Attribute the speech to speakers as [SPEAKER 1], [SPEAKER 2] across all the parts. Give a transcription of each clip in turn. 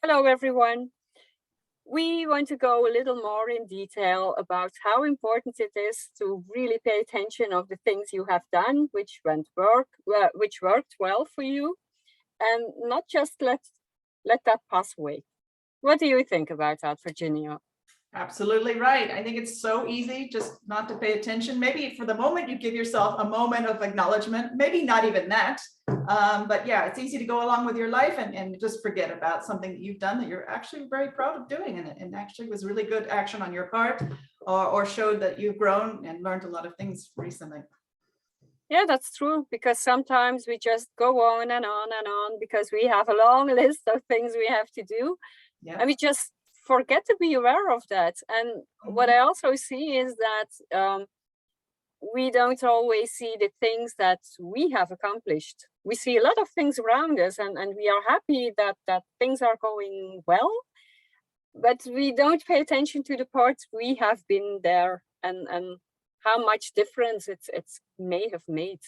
[SPEAKER 1] Hello, everyone. We want to go a little more in detail about how important it is to really pay attention of the things you have done, which worked well for you, and not just let that pass away. What do you think about that, Virginia?
[SPEAKER 2] Absolutely right. I think it's so easy just not to pay attention. Maybe for the moment you give yourself a moment of acknowledgement, maybe not even that. But yeah, it's easy to go along with your life and just forget about something that you've done that you're actually very proud of doing, and actually was really good action on your part, or showed that you've grown and learned a lot of things recently.
[SPEAKER 1] Yeah, that's true, because sometimes we just go on and on and on because we have a long list of things we have to do.
[SPEAKER 2] Yeah.
[SPEAKER 1] And we just forget to be aware of that. And what I also see is that we don't always see the things that we have accomplished. We see a lot of things around us, and we are happy that things are going well, but we don't pay attention to the parts we have been there and how much difference it's may have made.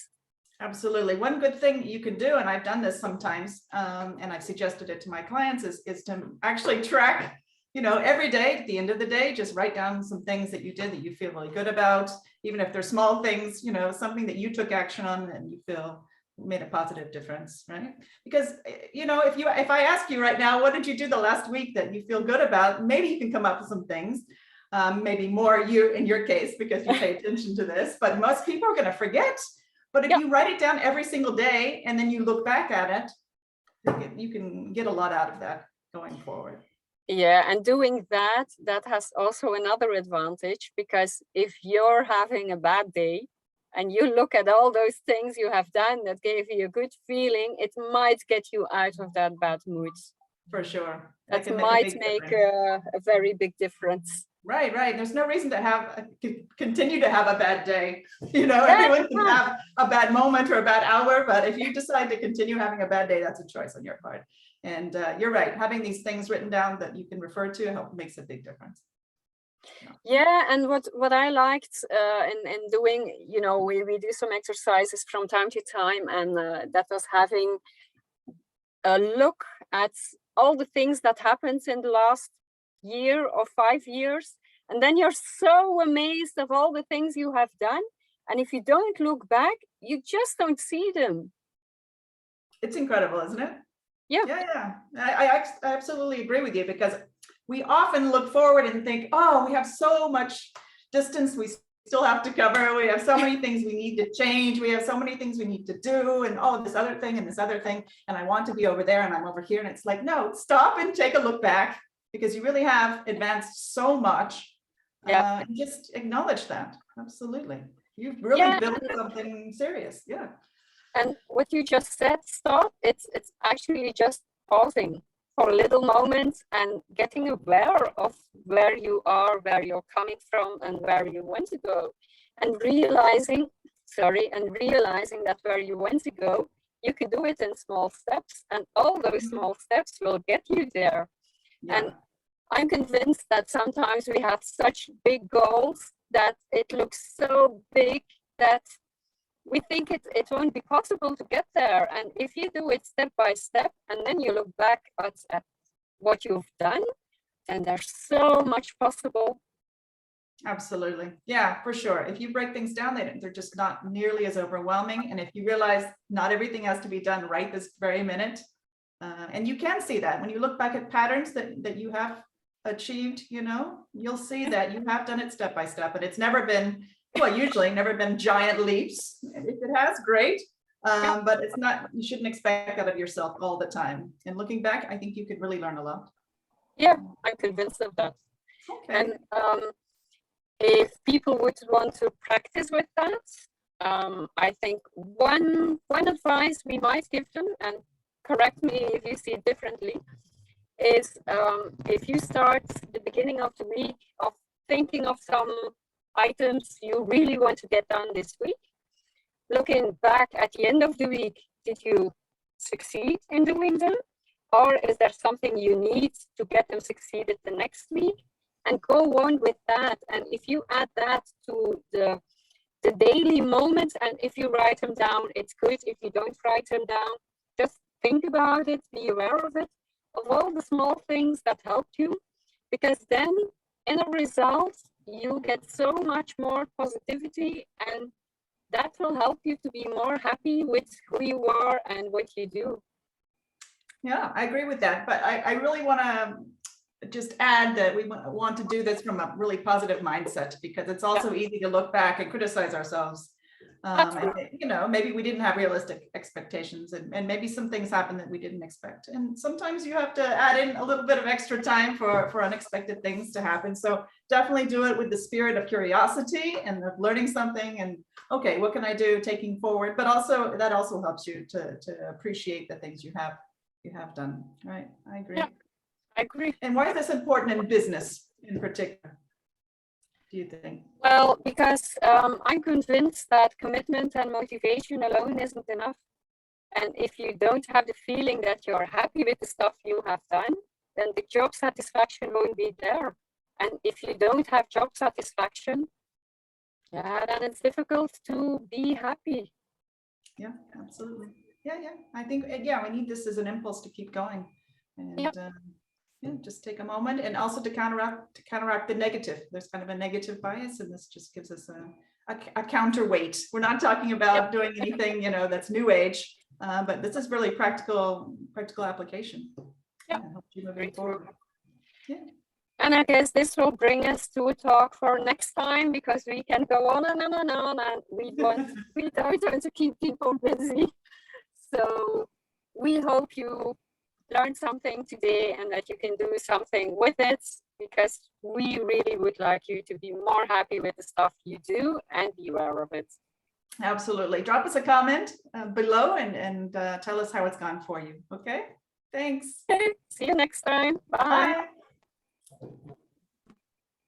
[SPEAKER 2] Absolutely. One good thing you can do, and I've done this sometimes, and I've suggested it to my clients, is to actually track, every day at the end of the day, just write down some things that you did that you feel really good about, even if they're small things, something that you took action on and you feel made a positive difference, right? Because, if I ask you right now, what did you do the last week that you feel good about? Maybe you can come up with some things. Maybe more you in your case, because you pay attention to this, but most people are going to forget. But if you write it down every single day and then you look back at it, you can get a lot out of that going forward.
[SPEAKER 1] Yeah, and doing that has also another advantage, because if you're having a bad day and you look at all those things you have done that gave you a good feeling, it might get you out of that bad mood.
[SPEAKER 2] For sure.
[SPEAKER 1] That might make a very big difference.
[SPEAKER 2] Right. There's no reason to continue to have a bad day. Everyone can have a bad moment or a bad hour, but if you decide to continue having a bad day, that's a choice on your part. And you're right. Having these things written down that you can refer to makes a big difference.
[SPEAKER 1] Yeah, and what I liked in doing, we do some exercises from time to time, and that was having a look at all the things that happened in the last year or 5 years, and then you're so amazed of all the things you have done, and if you don't look back, you just don't see them.
[SPEAKER 2] It's incredible, isn't it?
[SPEAKER 1] Yeah.
[SPEAKER 2] I absolutely agree with you, because we often look forward and think, oh, we have so much distance we still have to cover, we have so many things we need to change, we have so many things we need to do, and this other thing and this other thing, and I want to be over there and I'm over here, and it's like, no, stop and take a look back, because you really have advanced so much. And just acknowledge that. Absolutely. You've really built something serious. Yeah.
[SPEAKER 1] And what you just said, stop, it's actually just pausing for a little moment and getting aware of where you are, where you're coming from, and where you want to go, and realizing that where you want to go, you can do it in small steps, and all those small steps will get you there. And I'm convinced that sometimes we have such big goals that it looks so big that we think it won't be possible to get there. And if you do it step by step, and then you look back at what you've done, then there's so much possible.
[SPEAKER 2] Absolutely. Yeah, for sure. If you break things down, they're just not nearly as overwhelming. And if you realize not everything has to be done right this very minute, and you can see that when you look back at patterns that you have achieved, you'll see that you have done it step by step, and it's never been, usually never been giant leaps. If it has, great. But it's not, you shouldn't expect that of yourself all the time. And looking back, I think you could really learn a lot.
[SPEAKER 1] Yeah, I'm convinced of that.
[SPEAKER 2] Okay.
[SPEAKER 1] And if people would want to practice with that, I think one advice we might give them, and correct me if you see it differently, is if you start the beginning of the week of thinking of some items you really want to get done this week, looking back at the end of the week, did you succeed in doing them? Or is there something you need to get them succeeded the next week? And go on with that. And if you add that to the daily moments, and if you write them down, it's good. If you don't write them down, just think about it, be aware of it. of all the small things that helped you, because then in a result, you get so much more positivity, and that will help you to be more happy with who you are and what you do.
[SPEAKER 2] Yeah, I agree with that. But I really want to just add that we want to do this from a really positive mindset, because it's also easy to look back and criticize ourselves. And, you know, maybe we didn't have realistic expectations, and maybe some things happen that we didn't expect. And sometimes you have to add in a little bit of extra time for unexpected things to happen. So definitely do it with the spirit of curiosity and of learning something, and okay, what can I do taking forward? But also that also helps you to appreciate the things you have done. Right. I agree.
[SPEAKER 1] Yeah, I agree.
[SPEAKER 2] And why is this important in business in particular, do you think?
[SPEAKER 1] Well, because I'm convinced that commitment and motivation alone isn't enough. And if you don't have the feeling that you're happy with the stuff you have done, then the job satisfaction won't be there. And if you don't have job satisfaction, yeah, then it's difficult to be happy.
[SPEAKER 2] Yeah, absolutely. Yeah, I think, yeah, we need this as an impulse to keep going, and yeah, just take a moment, and also to counteract the negative. There's kind of a negative bias, and this just gives us a counterweight. We're not talking about doing anything, you know, that's new age, but this is really practical application.
[SPEAKER 1] Yeah,
[SPEAKER 2] help you moving forward. Yeah.
[SPEAKER 1] And I guess this will bring us to a talk for next time, because we can go on and we don't want to keep people busy. So we hope you learned something today and that you can do something with it, because we really would like you to be more happy with the stuff you do and be aware of it.
[SPEAKER 2] Absolutely. Drop us a comment below and tell us how it's gone for you. Okay. Thanks.
[SPEAKER 1] Okay. See you next time. Bye.
[SPEAKER 2] Bye.